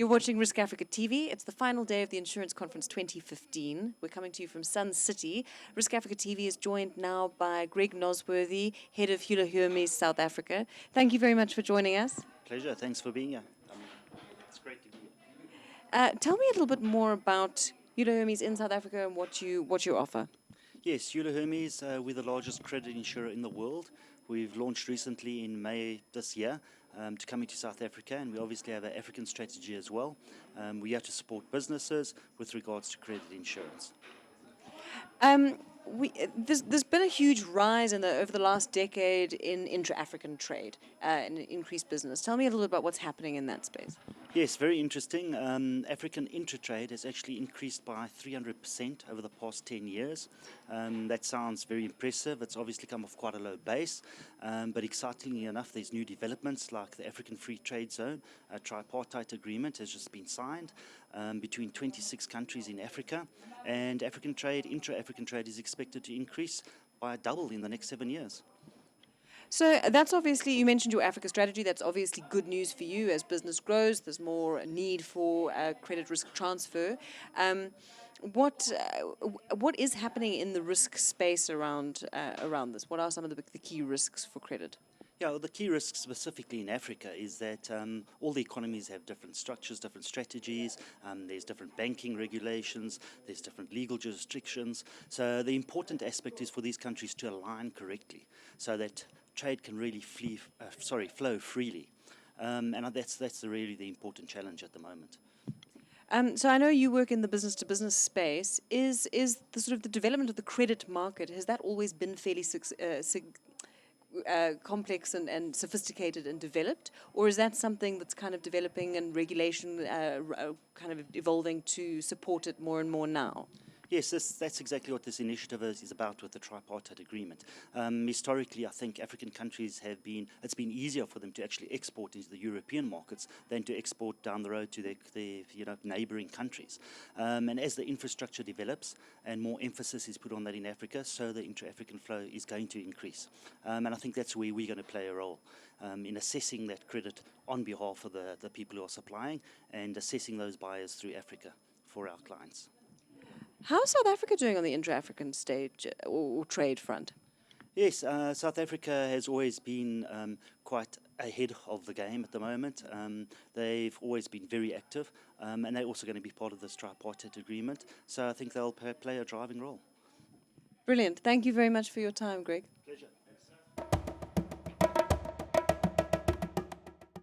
You're watching Risk Africa TV. It's the final day of the Insurance Conference 2015. We're coming to you from Sun City. Risk Africa TV is joined now by Greg Nosworthy, head of Euler Hermes, South Africa. Thank you very much for joining us. Pleasure. Thanks for being here. It's great to be here. Tell me a little bit more about Euler Hermes in South Africa and what you offer. Yes, Euler Hermes, we're the largest credit insurer in the world. We've launched recently in May this year to come into South Africa, and we obviously have an African strategy as well. We have to support businesses with regards to credit insurance. There's been a huge rise over the last decade in intra-African trade and increased business. Tell me a little bit about what's happening in that space. Yes, very interesting. African intra-trade has actually increased by 300% over the past 10 years. That sounds very impressive. It's obviously come off quite a low base, but excitingly enough, there's new developments like the African Free Trade Zone. A tripartite agreement has just been signed between 26 countries in Africa, and African trade, intra-African trade, is expected to increase by double in the next 7 years. So that's obviously, you mentioned your Africa strategy, that's obviously good news for you. As business grows, there's more need for credit risk transfer. What is happening in the risk space around this? What are some of the key risks for credit? Yeah, well, the key risk specifically in Africa is that all the economies have different structures, different strategies. There's different banking regulations, there's different legal jurisdictions. So the important aspect is for these countries to align correctly so that trade can really flow freely. And that's really the important challenge at the moment. So I know you work in the business-to-business space. Is the sort of the development of the credit market, has that always been fairly complex and sophisticated and developed, or is that something that's kind of developing and regulation kind of evolving to support it more and more now? Yes, that's exactly what this initiative is about with the tripartite agreement. Historically, I think African countries it's been easier for them to actually export into the European markets than to export down the road to their neighboring countries. And as the infrastructure develops and more emphasis is put on that in Africa, so the intra-African flow is going to increase. And I think that's where we're going to play a role in assessing that credit on behalf of the people who are supplying and assessing those buyers through Africa for our clients. How's South Africa doing on the intra-African stage or trade front? Yes, South Africa has always been quite ahead of the game at the moment. They've always been very active, and they're also going to be part of this tripartite agreement. So I think they'll play a driving role. Brilliant. Thank you very much for your time, Greg.